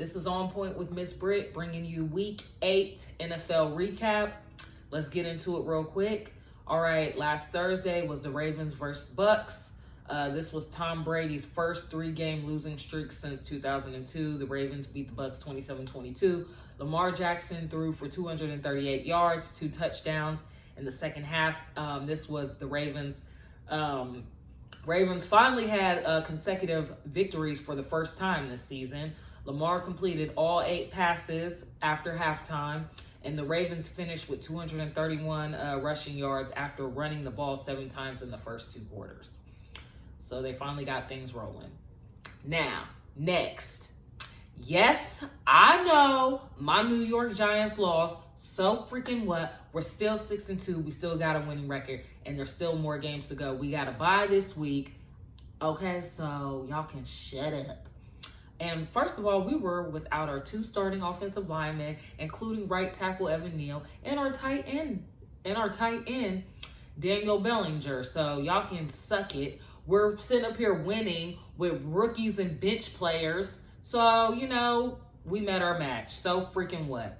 This is On Point with Miss Britt, bringing you Week 8 NFL recap. Let's get into it real quick. All right, last Thursday was the Ravens versus Bucks. This was Tom Brady's first 3-game losing streak since 2002. The Ravens beat the Bucks 27-22. Lamar Jackson threw for 238 yards, 2 touchdowns in the second half. This was the Ravens. Ravens finally had consecutive victories for the first time this season. Lamar completed all 8 passes after halftime, and the Ravens finished with 231 rushing yards after running the ball 7 times in the first 2 quarters. So they finally got things rolling. Now, next. Yes, I know my New York Giants lost. So freaking what? We're still 6-2. We still got a winning record, and there's still more games to go. We got to bye this week. Okay, so y'all can shut up. And first of all, we were without our 2 starting offensive linemen, including right tackle Evan Neal and our tight end Daniel Bellinger. So y'all can suck it. We're sitting up here winning with rookies and bench players. So, we met our match. So freaking what?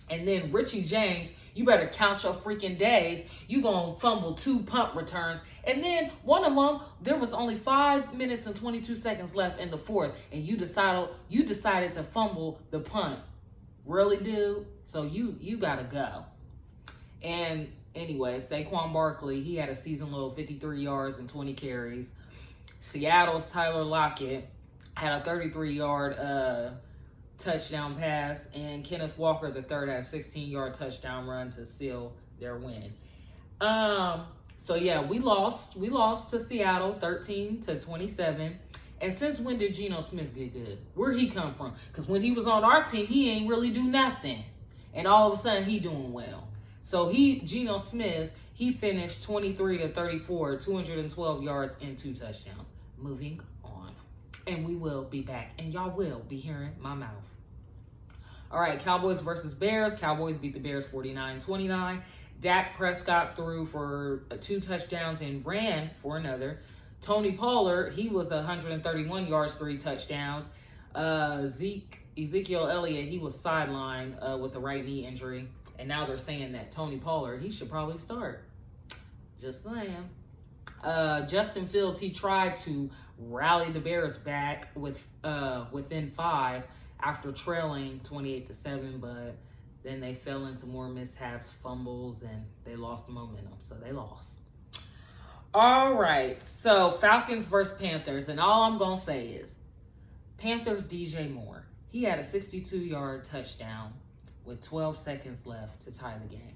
And then Richie James, you better count your freaking days. You gonna fumble 2 punt returns. And then one of them, there was only 5 minutes and 22 seconds left in the fourth, and you decided to fumble the punt. Really, dude? So you gotta go. And anyway, Saquon Barkley, he had a season low of 53 yards and 20 carries. Seattle's Tyler Lockett had a 33-yard touchdown pass, and Kenneth Walker III had a 16-yard touchdown run to seal their win. So yeah, we lost to Seattle 13-27. And since when did Geno Smith get good? Where he come from? Because when he was on our team, he ain't really do nothing, and all of a sudden he doing well. So Geno Smith, he finished 23-34, 212 yards and 2 touchdowns. Moving on. And we will be back, and y'all will be hearing my mouth. All right, Cowboys versus Bears. Cowboys beat the Bears 49-29. Dak Prescott threw for 2 touchdowns and ran for another. Tony Pollard, he was 131 yards, 3 touchdowns. Ezekiel Elliott, he was sidelined with a right knee injury. And now they're saying that Tony Pollard, he should probably start. Just saying. Justin Fields, he tried to rally the Bears back within 5 after trailing 28-7, but then they fell into more mishaps, fumbles, and they lost the momentum. So they lost. All right. So Falcons versus Panthers, and all I'm going to say is Panthers DJ Moore. He had a 62-yard touchdown with 12 seconds left to tie the game.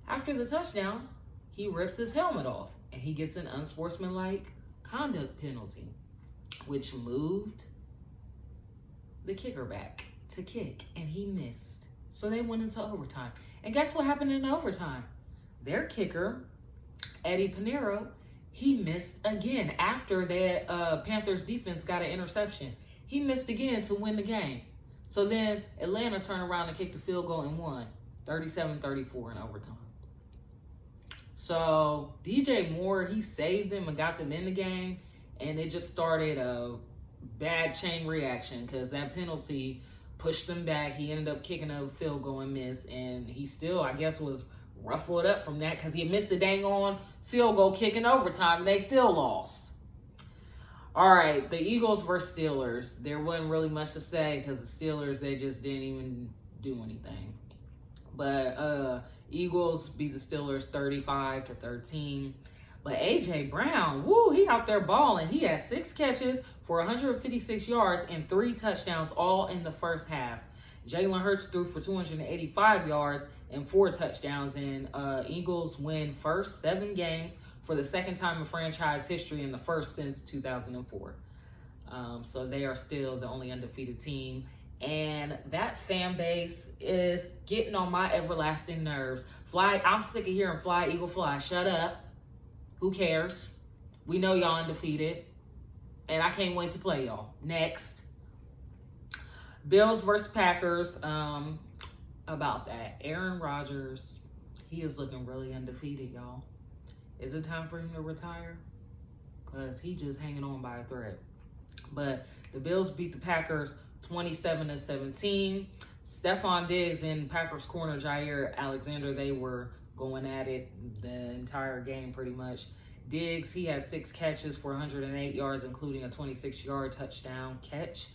After the touchdown, he rips his helmet off, and he gets an unsportsmanlike conduct penalty, which moved the kicker back to kick, and he missed. So they went into overtime. And guess what happened in overtime? Their kicker, Eddie Pinheiro, he missed again after the Panthers defense got an interception. He missed again to win the game. So then Atlanta turned around and kicked the field goal and won 37-34 in overtime. So DJ Moore, he saved them and got them in the game, and it just started a bad chain reaction because that penalty pushed them back. He ended up kicking a field goal and missed, and he still, I guess, was ruffled up from that because he missed the dang on field goal kick in overtime, and they still lost. All right, the Eagles versus Steelers. There wasn't really much to say because the Steelers, they just didn't even do anything. But Eagles beat the Steelers 35-13. But A.J. Brown, he out there balling. He had 6 catches for 156 yards and 3 touchdowns all in the first half. Jalen Hurts threw for 285 yards and 4 touchdowns. And Eagles win first 7 games for the second time in franchise history and the first since 2004. So they are still the only undefeated team. And that fan base is getting on my everlasting nerves. I'm sick of hearing fly, Eagle, fly. Shut up. Who cares? We know y'all undefeated. And I can't wait to play y'all. Next. Bills versus Packers. About that. Aaron Rodgers, he is looking really undefeated, y'all. Is it time for him to retire? Because he just hanging on by a thread. But the Bills beat the Packers 27-17. Stephon Diggs and Packers corner Jair Alexander, they were going at it the entire game pretty much. Diggs, he had 6 catches for 108 yards, including a 26-yard touchdown catch.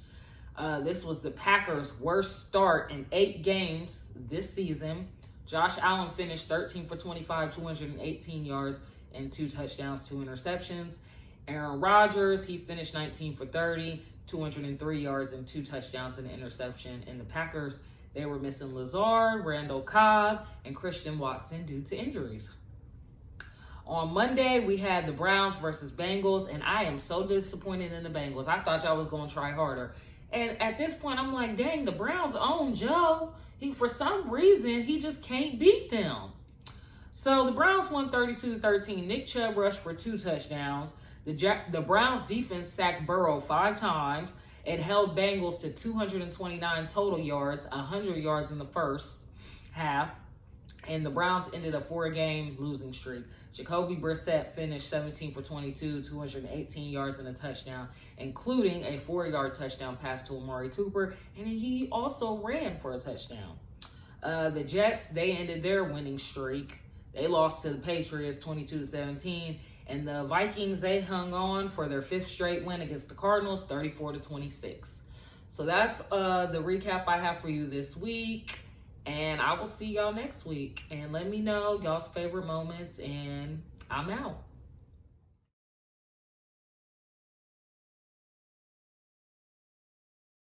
This was the Packers' worst start in 8 games this season. Josh Allen finished 13 for 25, 218 yards, and 2 touchdowns, 2 interceptions. Aaron Rodgers, he finished 19 for 30, 203 yards, and 2 touchdowns and an interception. And the Packers, they were missing Lazard, Randall Cobb, and Christian Watson due to injuries. On Monday, we had the Browns versus Bengals, and I am so disappointed in the Bengals. I thought y'all was going to try harder. And at this point, I'm like, dang, the Browns own Joe. For some reason, he just can't beat them. So the Browns won 32-13. Nick Chubb rushed for 2 touchdowns. The Browns defense sacked Burrow 5 times and held Bengals to 229 total yards, 100 yards in the first half. And the Browns ended a 4-game losing streak. Jacoby Brissett finished 17 for 22, 218 yards and a touchdown, including a 4-yard touchdown pass to Amari Cooper, and he also ran for a touchdown. The Jets, they ended their winning streak. They lost to the Patriots 22-17, and the Vikings, they hung on for their 5th straight win against the Cardinals, 34-26. So that's the recap I have for you this week. And I will see y'all next week. And let me know y'all's favorite moments. And I'm out.